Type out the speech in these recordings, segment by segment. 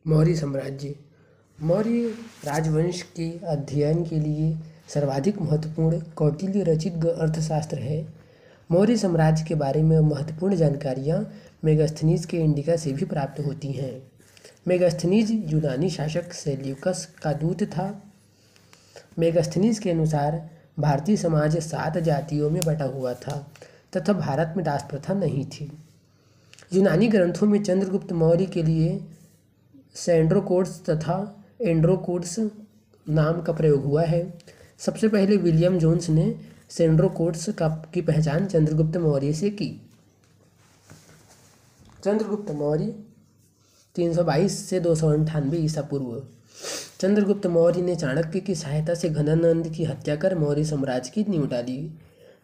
मौर्य साम्राज्य। मौर्य राजवंश के अध्ययन के लिए सर्वाधिक महत्वपूर्ण कौटिल्य रचित अर्थशास्त्र है। मौर्य साम्राज्य के बारे में महत्वपूर्ण जानकारियाँ मेगास्थनीज के इंडिका से भी प्राप्त होती हैं। मेगास्थनीज यूनानी शासक सेल्यूकस का दूत था। मेगास्थनीज के अनुसार भारतीय समाज 7 जातियों में बटा हुआ था तथा भारत में दास प्रथा नहीं थी। यूनानी ग्रंथों में चंद्रगुप्त मौर्य के लिए सैंड्रोकोट्स तथा एंड्रोकोट्स नाम का प्रयोग हुआ है। सबसे पहले विलियम जोन्स ने सैंड्रोकोट्स की पहचान चंद्रगुप्त मौर्य से की। चंद्रगुप्त मौर्य 322 से 298 ईसा पूर्व। चंद्रगुप्त मौर्य ने चाणक्य की सहायता से घनानंद की हत्या कर मौर्य साम्राज्य की नींव डाली।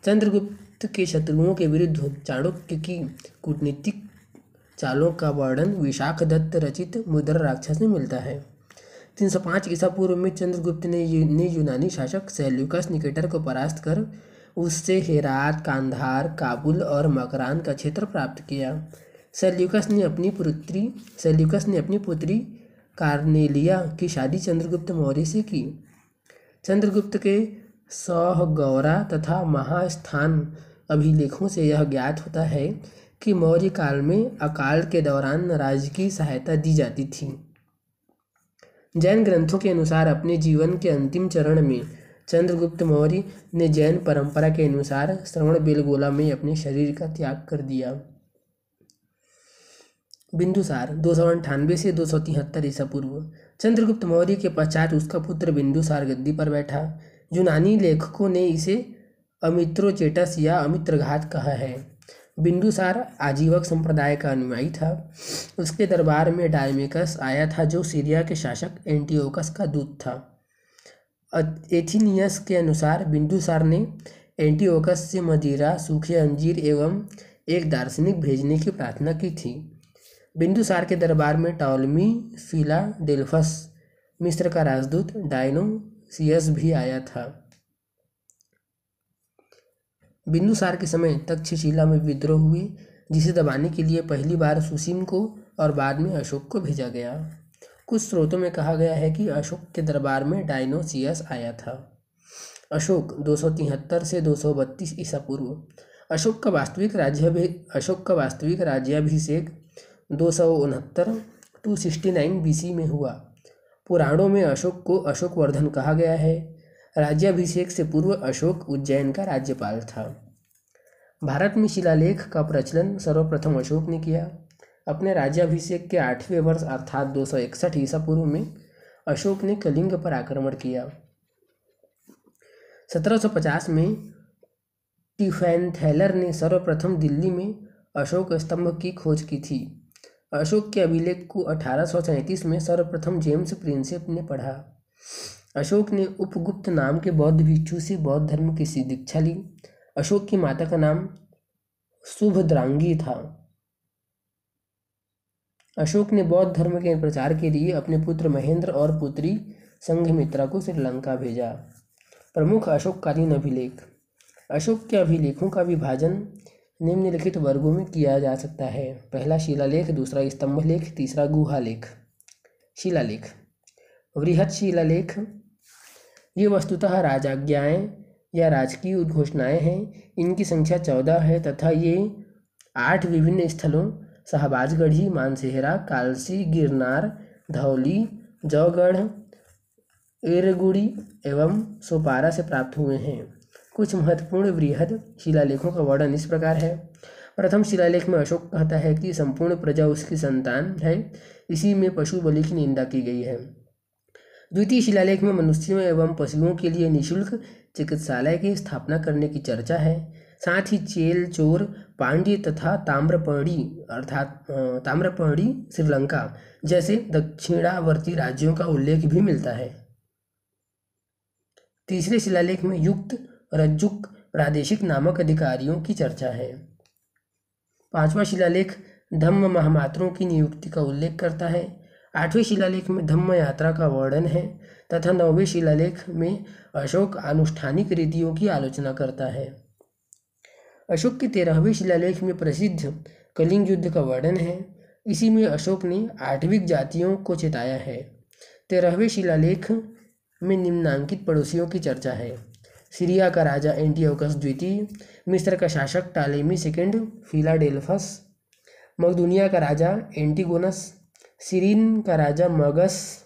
चंद्रगुप्त के शत्रुओं के विरुद्ध चाणक्य की कूटनीतिक चालों का वर्णन विशाखदत्त रचित मुद्रा राक्षस में मिलता है। 305 ईसा पूर्व में चंद्रगुप्त ने यूनानी शासक सेल्यूकस निकेटर को परास्त कर उससे हेरात, कांधार, काबुल और मकरान का क्षेत्र प्राप्त किया। सेल्यूकस ने अपनी पुत्री कार्नेलिया की शादी चंद्रगुप्त मौर्य से की। चंद्रगुप्त के सहगौरा तथा महास्थान अभिलेखों से यह ज्ञात होता है कि मौर्य काल में अकाल के दौरान राज्य की सहायता दी जाती थी। जैन ग्रंथों के अनुसार अपने जीवन के अंतिम चरण में चंद्रगुप्त मौर्य ने जैन परंपरा के अनुसार श्रवणबेलगोला में अपने शरीर का त्याग कर दिया। बिंदुसार 298 से 273 ईसा पूर्व। चंद्रगुप्त मौर्य के पश्चात उसका पुत्र बिंदुसार गद्दी पर बैठा। यूनानी लेखकों ने इसे अमित्रोचेटस या अमित्रघात कहा है। बिंदुसार आजीवक संप्रदाय का अनुयायी था। उसके दरबार में डायमेकस आया था जो सीरिया के शासक एंटियोकस का दूत था। एथिनियस के अनुसार बिंदुसार ने एंटियोकस से मदिरा, सूखे अंजीर एवं एक दार्शनिक भेजने की प्रार्थना की थी। बिंदुसार के दरबार में टॉलमी फिलाडेल्फस, मिस्र का राजदूत डायनोसियस भी आया था। बिंदुसार के समय तक्षशिला में विद्रोह हुए जिसे दबाने के लिए पहली बार सुसीम को और बाद में अशोक को भेजा गया। कुछ स्रोतों में कहा गया है कि अशोक के दरबार में डायनोसियस आया था। अशोक 273 से 232 ईसा पूर्व। अशोक का वास्तविक राज्याभिषेक 269 BC में हुआ। पुराणों में अशोक को अशोकवर्धन कहा गया है। राज्याभिषेक से पूर्व अशोक उज्जैन का राज्यपाल था। भारत में शिलालेख का प्रचलन सर्वप्रथम अशोक ने किया। अपने राज्याभिषेक के 8वें वर्ष अर्थात 261 ईसा पूर्व में अशोक ने कलिंग पर आक्रमण किया। 1750 में टिफैनथैलर ने सर्वप्रथम दिल्ली में अशोक स्तंभ की खोज की थी। अशोक के अभिलेख को 1837 में सर्वप्रथम जेम्स प्रिंसेप ने पढ़ा। अशोक ने उपगुप्त नाम के बौद्ध भिक्षु से बौद्ध धर्म की दीक्षा ली। अशोक की माता का नाम सुभद्रांगी था। अशोक ने बौद्ध धर्म के प्रचार के लिए अपने पुत्र महेंद्र और पुत्री संघमित्रा को श्रीलंका भेजा। प्रमुख अशोककालीन अभिलेख। अशोक के अभिलेखों का विभाजन निम्नलिखित वर्गों में किया जा सकता है। पहला शिलालेख, दूसरा स्तंभलेख, तीसरा गुहालेख। शिलालेख। वृहत शिलालेख ये वस्तुतः राजाज्ञाएं या राजकीय उद्घोषणाएं हैं। इनकी संख्या 14 है तथा ये 8 विभिन्न स्थलों शाहबाजगढ़ी, मानसेहरा, कालसी, गिरनार, धौली, जौगढ़, एरगुड़ी एवं सोपारा से प्राप्त हुए हैं। कुछ महत्वपूर्ण वृहद शिलालेखों का वर्णन इस प्रकार है। प्रथम शिलालेख में अशोक कहता है कि संपूर्ण प्रजा उसकी संतान है। इसी में पशु बलि की निंदा की गई है। द्वितीय शिलालेख में मनुष्यों एवं पशुओं के लिए निःशुल्क चिकित्सालय की स्थापना करने की चर्चा है। साथ ही चेल, चोर, पांड्य तथा ताम्रपर्णी श्रीलंका जैसे दक्षिणावर्ती राज्यों का उल्लेख भी मिलता है। तीसरे शिलालेख में युक्त, रज्जुक, प्रादेशिक नामक अधिकारियों की चर्चा है। पांचवा शिलालेख धम्म महामात्रों की नियुक्ति का उल्लेख करता है। 8वें शिलालेख में धम्म यात्रा का वर्णन है तथा 9वें शिलालेख में अशोक आनुष्ठानिक रीतियों की आलोचना करता है। अशोक के 13वें शिलालेख में प्रसिद्ध कलिंग युद्ध का वर्णन है। इसी में अशोक ने आठविक जातियों को चिताया है। 13वें शिलालेख में निम्नांकित पड़ोसियों की चर्चा है। सीरिया का राजा एंटियोकस द्वितीय, मिस्र का शासक टालेमी सेकंड फिलाडेल्फस, मकदूनिया का राजा एंटिगोनस, सीरिन का राजा मगस,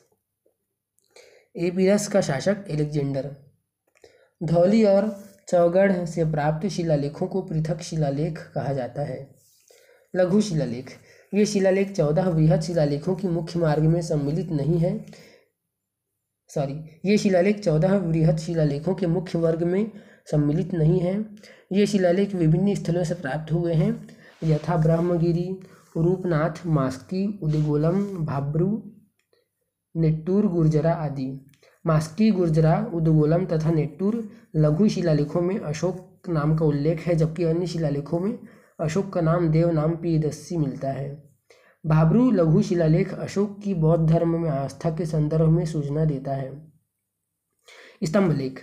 एपिरस का शासक एलेक्जेंडर। धौली और चौगढ़ से प्राप्त शिलालेखों को पृथक शिलालेख कहा जाता है। लघु शिलालेख, ये शिलालेख 14 बृहद शिलालेखों की मुख्य मार्ग में सम्मिलित नहीं है। ये शिलालेख 14 बृहद शिलालेखों के मुख्य वर्ग में सम्मिलित नहीं है। ये शिलालेख विभिन्न स्थलों से प्राप्त हुए हैं, यथा ब्रह्मगिरी, रूपनाथ, मास्की, उदगोलम, भाब्रू, नेट्टूर, गुर्जरा आदि। मास्की, गुर्जरा, उदगोलम तथा नेट्टूर लघु शिलालेखों में अशोक नाम का उल्लेख है, जबकि अन्य शिलालेखों में अशोक का नाम देव नाम पियदस्सी मिलता है। भाब्रू लघु शिलालेख अशोक की बौद्ध धर्म में आस्था के संदर्भ में सूचना देता है। स्तंभलेख,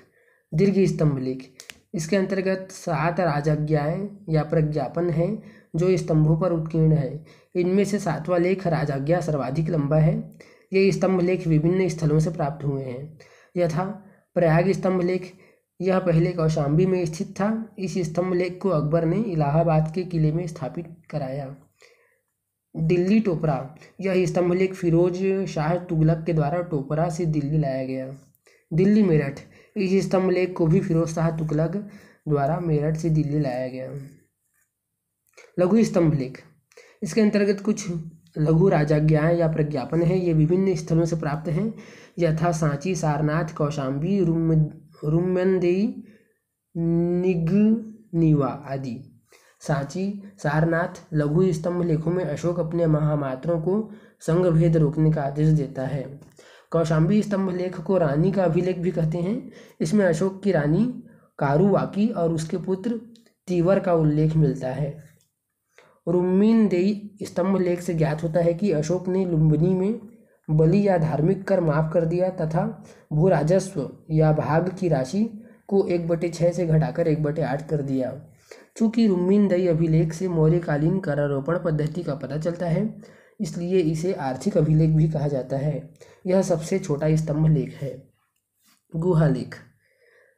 दीर्घ स्तंभलेख, इसके अंतर्गत 7 राजाज्ञाएं या प्रज्ञापन हैं जो स्तंभों पर उत्कीर्ण है। इनमें से 7वां लेख राजाज्ञा सर्वाधिक लंबा है। ये स्तंभलेख विभिन्न स्थलों से प्राप्त हुए हैं, यथा प्रयाग स्तंभलेख, यह पहले कौशाम्बी में स्थित था। इस स्तंभलेख को अकबर ने इलाहाबाद के किले में स्थापित कराया। दिल्ली टोपरा, यह स्तंभलेख फिरोज शाह तुगलक के द्वारा टोपरा से दिल्ली लाया गया। दिल्ली मेरठ, इस स्तंभलेख को भी फिरोज शाह तुगलक द्वारा मेरठ से दिल्ली लाया गया। लघु स्तंभलेख, इसके अंतर्गत कुछ लघु राजाज्ञाएं या प्रज्ञापन है। ये विभिन्न स्थलों से प्राप्त हैं, यथा सांची, सारनाथ, कौशाम्बी, रुम्यनदेई, निगनीवा आदि। सांची, सारनाथ लघु स्तंभलेखों में अशोक अपने महामात्रों को संघ भेद रोकने का आदेश देता है। कौशाम्बी स्तंभलेख को रानी का अभिलेख भी कहते हैं। इसमें अशोक की रानी कारुवाकी और उसके पुत्र तीवर का उल्लेख मिलता है। रुम्मीनदेई स्तंभलेख से ज्ञात होता है कि अशोक ने लुम्बिनी में बलि या धार्मिक कर माफ कर दिया तथा भू राजस्व या भाग की राशि को 1/6 से घटाकर 1/8 कर दिया। चूँकि रुम्मीनदेई अभिलेख से मौर्यकालीन करारोपण पद्धति का पता चलता है, इसलिए इसे आर्थिक अभिलेख भी कहा जाता है। यह सबसे छोटा स्तंभलेख है। गुहालेख,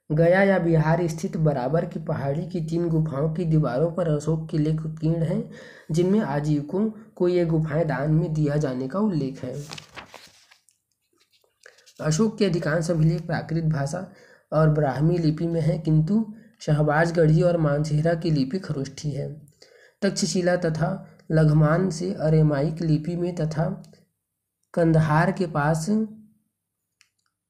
गया या बिहार स्थित बराबर की पहाड़ी की 3 गुफाओं की दीवारों पर अशोक के लेख उत्कीर्ण हैं, जिनमें आजीविकों को ये गुफाएं दान में दिया जाने का उल्लेख है। अशोक के अधिकांश अभिलेख प्राकृत भाषा और ब्राह्मी लिपि में है, किंतु शहबाजगढ़ी और मानसेहरा की लिपि खरोष्ठी है। तक्षशिला तथा लघमान से अरेमाइक लिपि में तथा कंदहार के पास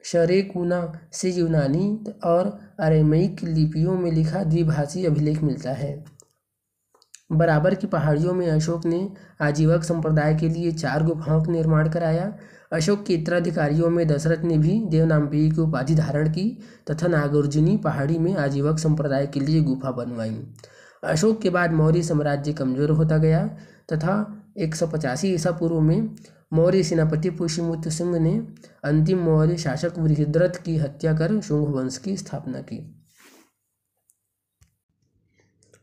शरेकुना से यूनानी और अरेमाइक लिपियों में लिखा द्विभाषी अभिलेख मिलता है। बराबर की पहाड़ियों में अशोक ने आजीवक संप्रदाय के लिए 4 गुफाओं का निर्माण कराया। अशोक के उत्तराधिकारियों में दशरथ ने भी देवनाम्पी की उपाधि धारण की तथा नागार्जुनी पहाड़ी में आजीवक संप्रदाय के लिए गुफा बनवाई। अशोक के बाद मौर्य साम्राज्य कमजोर होता गया तथा 185 ईसा पूर्व में मौर्य सेनापति पुष्यमित्र सिंह ने अंतिम मौर्य शासक बृहद्रथ की हत्या कर शुंग वंश की स्थापना की।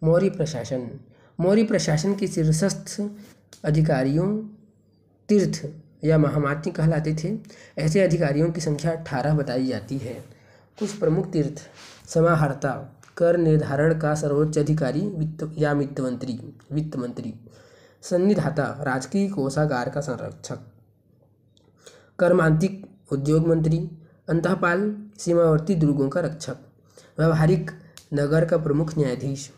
मौर्य प्रशासन, मौर्य प्रशासन के शीर्षस्थ अधिकारियों तीर्थ या महामात्य कहलाते थे। ऐसे अधिकारियों की संख्या 18 बताई जाती है। कुछ प्रमुख तीर्थ: समाहर्ता, कर निर्धारण का सर्वोच्च अधिकारी वित्त मंत्री। सन्निधाता, राजकीय कोषागार का संरक्षक। कर्मांतिक, उद्योग मंत्री। अंतःपाल, सीमावर्ती दुर्गों का रक्षक। व्यवहारिक, नगर का प्रमुख न्यायाधीश।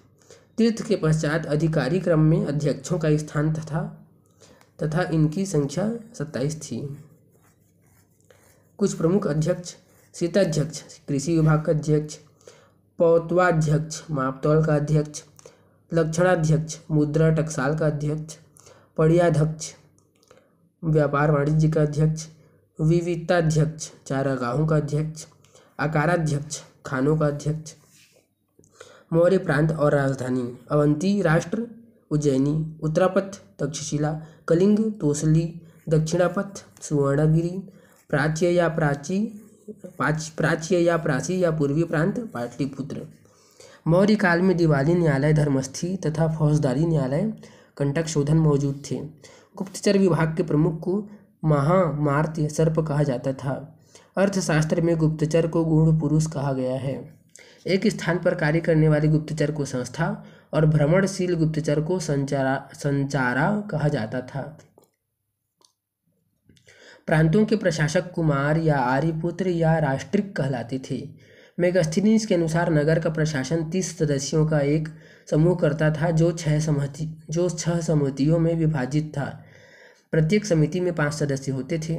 तीर्थ के पश्चात अधिकारी क्रम में अध्यक्षों का स्थान तथा इनकी संख्या 27 थी। कुछ प्रमुख अध्यक्ष: शीताध्यक्ष, कृषि विभाग का अध्यक्ष। पौत्वाध्यक्ष, मापतौल का अध्यक्ष। लक्षणाध्यक्ष, मुद्रा टकसाल का अध्यक्ष। पड़ियाध्यक्ष, व्यापार वाणिज्य का अध्यक्ष। विविताध्यक्ष, चारागाहों का अध्यक्ष। आकाराध्यक्ष, खानों का अध्यक्ष। मौर्य प्रांत और राजधानी: अवंती राष्ट्र, उज्जैनी। उत्तरापथ, तक्षशिला। कलिंग, तोसली। दक्षिणापथ, सुवर्णगिरी। प्राच्य या प्राची या पूर्वी प्रांत, पाटलिपुत्र। मौर्य काल में दिवाली न्यायालय, धर्मस्थी तथा फौजदारी न्यायालय कंटक शोधन मौजूद थे। गुप्तचर विभाग के प्रमुख को महामार्त्य सर्प कहा जाता था। अर्थशास्त्र में गुप्तचर को गूढ़ पुरुष कहा गया है। एक स्थान पर कार्य करने वाले गुप्तचर को संस्था और भ्रमणशील गुप्तचर को संचारा कहा जाता था। प्रांतों के प्रशासक कुमार या आर्यपुत्र या राष्ट्रिक कहलाते थे। मेगास्थनीज के अनुसार नगर का प्रशासन 30 सदस्यों का एक समूह करता था जो 6 समितियों में विभाजित था। प्रत्येक समिति में 5 सदस्य होते थे।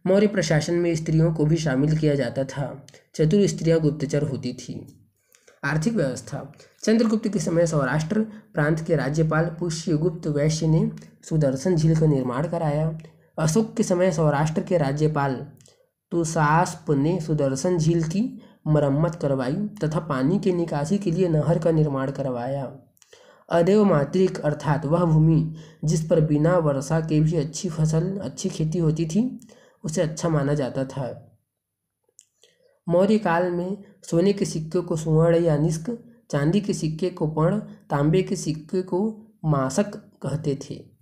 मौर्य प्रशासन में स्त्रियों को भी शामिल किया जाता था। चतुर स्त्रियां गुप्तचर होती थी। आर्थिक व्यवस्था। चंद्रगुप्त के समय सौराष्ट्र प्रांत के राज्यपाल पुष्यगुप्त वैश्य ने सुदर्शन झील का निर्माण कराया। अशोक के समय सौराष्ट्र के राज्यपाल तुषास्प ने सुदर्शन झील की मरम्मत करवाई तथा पानी की निकासी के लिए नहर का निर्माण करवाया। अदेव मातृक अर्थात वह भूमि जिस पर बिना वर्षा के भी अच्छी खेती होती थी उसे अच्छा माना जाता था। मौर्य काल में सोने के सिक्के को सुवर्ण या निष्क, चांदी के सिक्के को पर्ण, तांबे के सिक्के को मासक कहते थे।